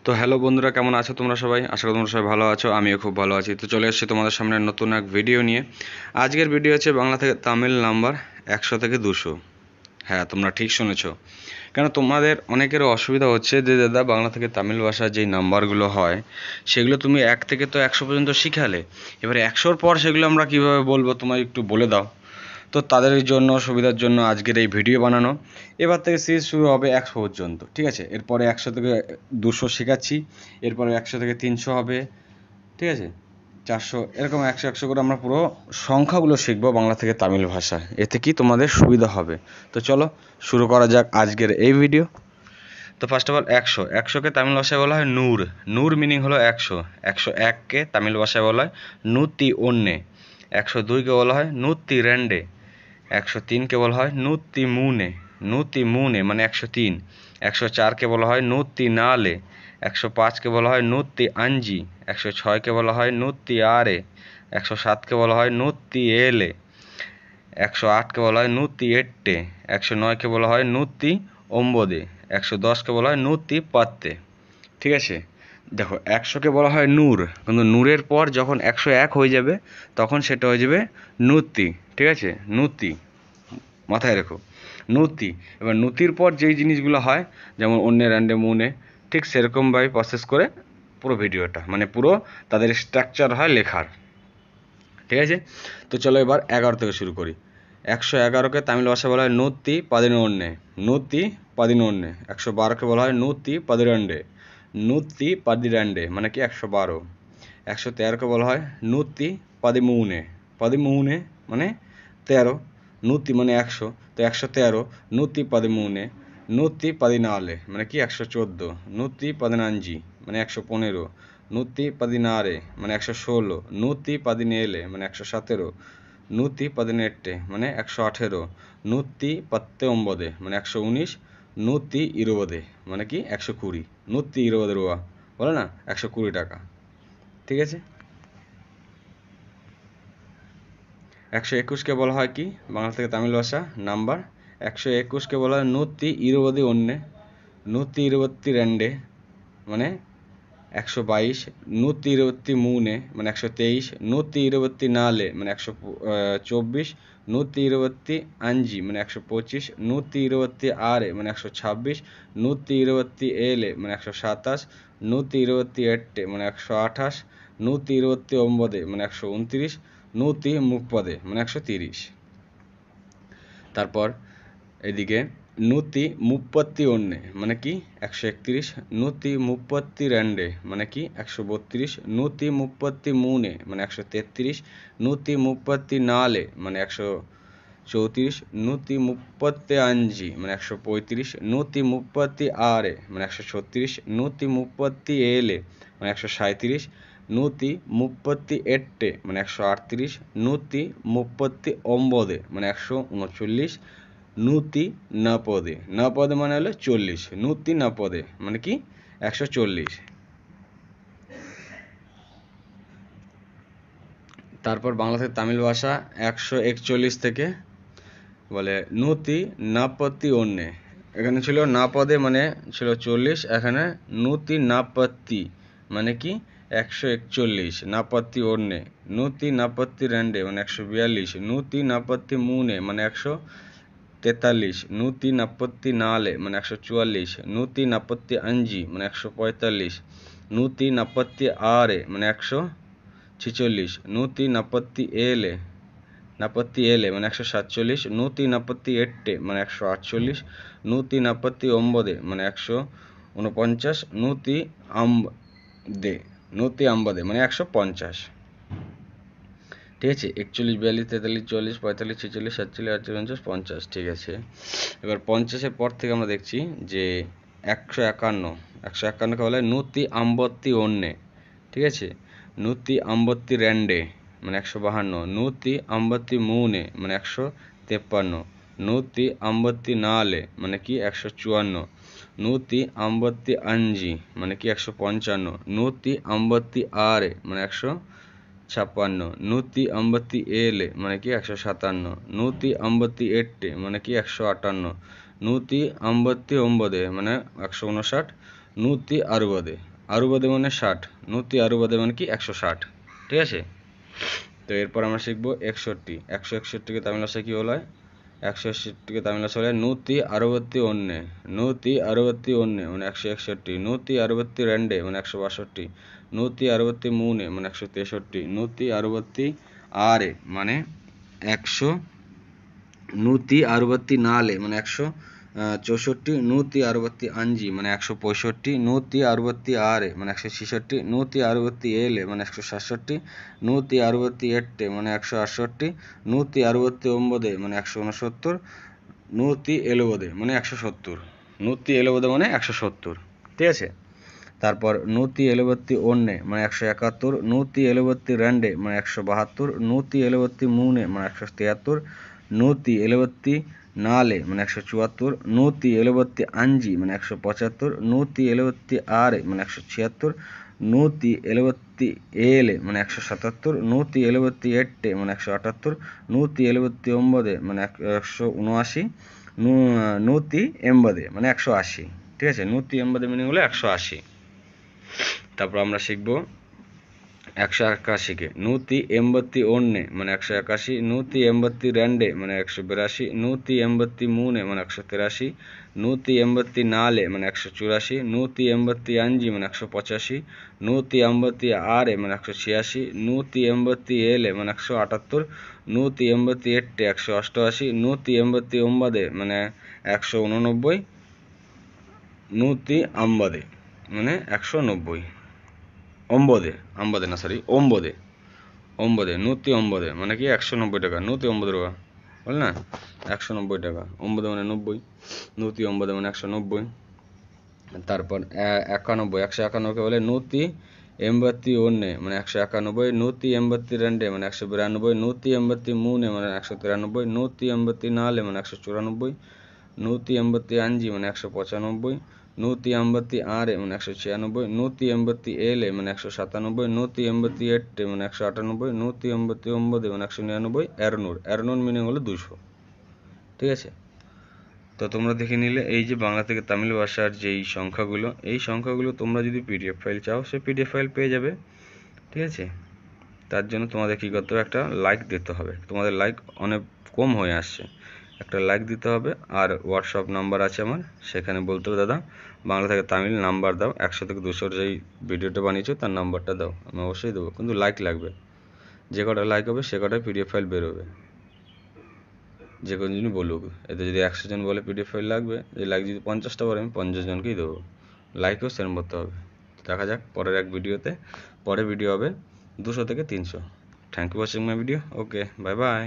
তো হ্যালো বন্ধুরা, কেমন আছো তোমরা সবাই? আশা করি তোমরা সবাই ভালো আছো। আমিও খুব ভালো আছি। তো চলে এসেছি তোমাদের সামনে নতুন এক ভিডিও নিয়ে। আজকের ভিডিও হচ্ছে বাংলা থেকে তামিল নাম্বার 100 থেকে 200। হ্যাঁ, তোমরা ঠিক শুনেছো। কেন তোমাদের অনেকেরও অসুবিধা হচ্ছে যে দাদা, বাংলা থেকে তামিল ভাষার যেই নাম্বারগুলো হয় সেগুলো তুমি 1 থেকে তো 100 পর্যন্ত শিখালে, এবারে 100-র পর সেগুলো আমরা কীভাবে বলবো, তোমায় একটু বলে দাও। তো তাদের জন্য সুবিধার জন্য আজকের এই ভিডিও বানানো। এবার থেকে সিরিজ শুরু হবে 100 পর্যন্ত, ঠিক আছে? এরপরে 100 থেকে 200 শেখাচ্ছি, এরপরে 100 থেকে 300 হবে, ঠিক আছে? 400, এরকম 100 100 করে আমরা পুরো সংখ্যাগুলো শিখবো বাংলা থেকে তামিল ভাষা। এতে কি তোমাদের সুবিধা হবে। তো চলো শুরু করা যাক আজকের এই ভিডিও। তো ফার্স্ট অফ অল 100, 100কে তামিল ভাষায় বলা হয় নূর। নূর মিনিং হলো 100। 101কে তামিল ভাষায় বলা হয় নুতি ওন্নে। 102কে বলা হয় নুতি রেন্ডে। 103কে বলা হয় নুতি মুনে। নুতি মুনে মানে 103। 104কে বলা হয় নুতি নালে। 105কে বলা হয় নুতি আঞ্জি। 106কে বলা হয় নুতি আরে। 107কে বলা হয় নুতি এলে। 108কে বলা হয় নুতি এট্টে। 109কে বলা হয় নুতি ওম্বদে। 110কে বলা হয় নুতি পাত্তে। ঠিক আছে? দেখো, 100কে বলা হয় নূর, কিন্তু নূরের পর যখন 101 হয়ে যাবে তখন সেটা হয়ে যাবে নুতি। ঠিক আছে? নুতি, মাথায় রেখো, নুতি। এবার নুতির পর যেই জিনিসগুলো হয়, যেমন অন্যে র্যান্ডে মুনে, ঠিক সেরকমভাবে প্রসেস করে পুরো ভিডিওটা, মানে পুরো তাদের স্ট্রাকচার হয় লেখার। ঠিক আছে? তো চলো এবার 11 থেকে শুরু করি। 111কে তামিল ভাষায় বলা হয় নুতি পাদিনোন্নে। নুতি পাদিনোন্নে। 112কে বলা হয় নুতি পাদিরান্ডে। নুতি পাদিরান্ডে মানে কি 112। 113কে বলা হয় নুতি পাদিমুনে। পাদিমুনে মানে 13। নুতি মানে 100, তো 113। নুতি পাদিমুনে। নুতি পাদিনালে মানে কি 114। নুতি পাদিনাঞ্জি মানে 115। নুতি পাদিনারে মানে 116। নুতি পাদিনেলে মানে 117। নুতি পাদিনেট্টে মানে 118। নুতি পত্তে ওম্বদে মানে 119। নুতি ইরোবদে মানে কি 120। নুতি ইরোবদে রুয়া বলে না, 120 টাকা। ঠিক আছে? 121কে বলা হয় কি বাংলা থেকে তামিল ভাষা নাম্বার? 121কে বলা হয় নুতি ইরোবদি অন্যে। নুতি ইরোবত্তি রেন্ডে মানে 122। নুতি ইরোবত্তি মুনে মানে 123। নুতি ইরোবত্তি নালে মানে 124। নুতি ইরোবত্তি আঞ্জি মানে 125। নুতি ইরোবত্তি আরে মানে 126। নুতি ইরোবত্তি এলে মানে 127। নুতি ইরোবত্তি এট্টে মানে 128। নুতি ইরোবত্তি ওম্বদে মানে 129। নুতি মুপ্পদে মানে 130। তারপর এদিকে নুতি মুপ্পত্তি অন্যে মানে কি 131। নুতি মুপ্পত্তি রেন্ডে মানে কি 132। নুতি মুপ্পত্তি মুনে মানে 133। নুতি মুপ্পত্তি নালে মানে 134। নুতি মুপ্পত্তি আঞ্জি মানে 135। নুতি মুপ্পত্তি আরে মানে 136। নুতি মুপ্পত্তি এলে মানে 137। নুতি মুপ্পত্তি এট্টে মানে 138। নুতি মুপ্পত্তি ওম্বদে মানে 139। নুতি নপদে। নপদে মানে হলো 40। নুতি নপদে মানে কি 140। তারপর বাংলা থেকে তামিল ভাষা 141 থেকে বলে নুতি নাপত্তি অন্যে। এখানে ছিল নাপদে মানে ছিল 40, এখানে নুতি নাপত্তি মানে কি 141। নাপত্তি অন্যে। নুতি নাপত্তি রেন্ডে মানে 142। নুতি নাপত্তি মুনে মানে 143। নুতি নাপত্তি নালে মানে 144। নুতি নাপত্তি আঞ্জি মানে 145। নুতি নাপত্তি আরে মানে 146। নুতি নাপত্তি এলে মানে 147। নুতি নাপত্তি এট্টে মানে 148। নুতি নাপত্তি ওম্বদে মানে 149। নুতি আম্বদে মানে 150। ঠিক আছে? 41, 42, 43, 44, 45, 46, 47, 48, 49, 50। ঠিক আছে? এবার 50-এর পর থেকে আমরা দেখছি যে 151। 151কে বলা হয় নুতি আম্বত্তি অন্যে। ঠিক আছে? নুতি আম্বত্তি রেন্ডে মানে 152। নুতি আম্বত্তি মুনে মানে 153। নুতি আম্বত্তি নালে মানে কি 154। নুতি আম্বত্তি আঞ্জি মানে কি 155। নুতি আম্বত্তি আরে মানে 156। নুতি আম্বত্তি এলে মানে কি 157। নুতি আম্বত্তি এট্টে মানে কি 158। নুতি আম্বত্তি ওম্বদে মানে 159। নুতি আরুবদে আরু বাদে মানে 60, নতি আরু বাদে মানে কি 160, ঠিক আছে। তো এরপর আমরা শিখবো 61। 161কে তামিল ভাষায় কি বলা হয়? 161কে তামিল ভাষায় বলা হয় নূতি আরবত্তি অন্যে। নূতি আরবত্তি অন্যে মানে 161, নূতি আরবত্তি রেন্ডে মানে 162, নূতি আরবত্তি মুনে মানে 163, নূতি আরবত্তি আরে মানে 100, নূতি আরবত্তি নালে মানে 164, নূতি আরবত্তি আঞ্জি মানে 165, নূতি আরবত্তি ಆರೆ মানে 166, ನೂತಿ ಅರವತ್ತಿ ಏಳೆ মানে 167, ನೂತಿ ಅರವತ್ತಿ ಎಟ್ಟೆ মানে 168, ನೂತಿ ಅರವತ್ತಿ ಒಂಬದೆ মানে 169, নূতি এলোবদে মানে 170, নূতি এলোবদে মানে 170, ঠিক আছে। তারপর নূতি এলোবত্তি অন্যে মানে 171, নূতি এলোবত্তি রেন্ডে মানে 172, নূতি এলোবত্তি মুনে মানে 173, নূতি এলোবত্তি নালে মানে 174, নূতি এলোবত্তি আঞ্জি মানে 175, নূতি এলোবত্তি ಆರೆ মানে 176, ನೂತಿ ಎಳುವತ್ತಿ ಏಳೆ মানে 177, ನೂತಿ ಎಳುವತ್ತಿ ಎಟ್ಟೆ মানে 178, ನೂತಿ ಎಳುವತ್ತಿ ಒಂಬದೆ মানে 179, নূতি এম্বদে মানে 180, ঠিক আছে। নূতি এম্বদে মিনিং হলো 180। তারপর আমরা শিখব 181কে। নূতি ಎಂಬತ್ತಿ ಒನ್ನೆ মানে 181, নূতি ಎಂಬತ್ತಿ ರೆಂಡೆ মানে 182, নূতি ಎಂಬತ್ತಿ ಮೂನೆ মানে 183, নূতি ಎಂಬತ್ತಿ ನಾಲೆ মানে 184, নূতি ಎಂಬತ್ತಿ ಅಂಜಿ মানে 185, নূতি ಎಂಬತ್ತಿ ಆರೆ মানে 186, নূতি ಎಂಬತ್ತಿ ಏಳೆ মানে 178, নূতি ಎಂಬತ್ತಿ ಎಟ್ಟೆ 188, নূতি ಎಂಬತ್ತಿ ಒಂಬದೆ মানে 189, নূতি ಅಂಬದೆ মানে 190, অম্বদে আম্বাদে না সরি অম্বদে, অম্বদে নূতি অম্বদে মানে কি 190 টাকা, নূতি 90 টাকা বল না 190 টাকা, অম্বদে মানে 90, নূতি অম্বদে মানে 190। তারপর 91, 191কে বলে নূতি ಎಂಬತ್ತಿ ಒನ್ನೆ মানে 191, নূতি ಎಂಬತ್ತಿ ರೆಂಡೆ মানে 192, নূতি ಎಂಬತ್ತಿ ಮೂನೆ মানে 193, নূতি ಎಂಬತ್ತಿ ನಾಲೆ মানে 194, নূতি ಎಂಬತ್ತಿ ಅಂಜಿ মানে 195, নূতি ಎಂಬತ್ತಿ ಆರೆ মানে 196, নূতি ಎಂಬತ್ತಿ ಏಳೆ মানে 197, নূতি ಎಂಬತ್ತಿ ಎಟ್ಟೆ মানে 198, নূতি ಎಂಬತ್ತಿ ಒಂಬದೆ মানে 199, ಎರನೂর। ಎರನೂর মিনিং হলো 200, ঠিক আছে। তো তোমরা দেখে নিলে এই যে বাংলা থেকে তামিল ভাষার যেই সংখ্যাগুলো, এই সংখ্যাগুলো তোমরা যদি পিডিএফ ফাইল চাও সে পিডিএফ ফাইল পেয়ে যাবে, ঠিক আছে। তার জন্য তোমাদের কী করতে হবে, একটা লাইক দিতে হবে। তোমাদের লাইক অনেক কম হয়ে আসছে, একটা লাইক দিতে হবে। আর হোয়াটসঅ্যাপ নাম্বার আছে আমার, সেখানে বলতে হবে দাদা বাংলা থেকে তামিল নাম্বার দাও, 100 থেকে 200 যেই ভিডিওটা বানিয়েছো তার নাম্বারটা দাও, আমি অবশ্যই দেবো, কিন্তু লাইক লাগবে। যে কটা লাইক হবে সে কটাই পিডিএফ ফাইল বেরোবে, যে কোনো জন বলুক। এতে যদি 100 জন বলে পিডিএফ ফাইল লাগবে, যে লাইক যদি 50টা বলে আমি 50 জনকেই দেবো। লাইকও সেন্ড করতে হবে। দেখা যাক পরের এক ভিডিওতে, পরে ভিডিও হবে 200 থেকে 300। Thank you watching my video. Okay, bye by.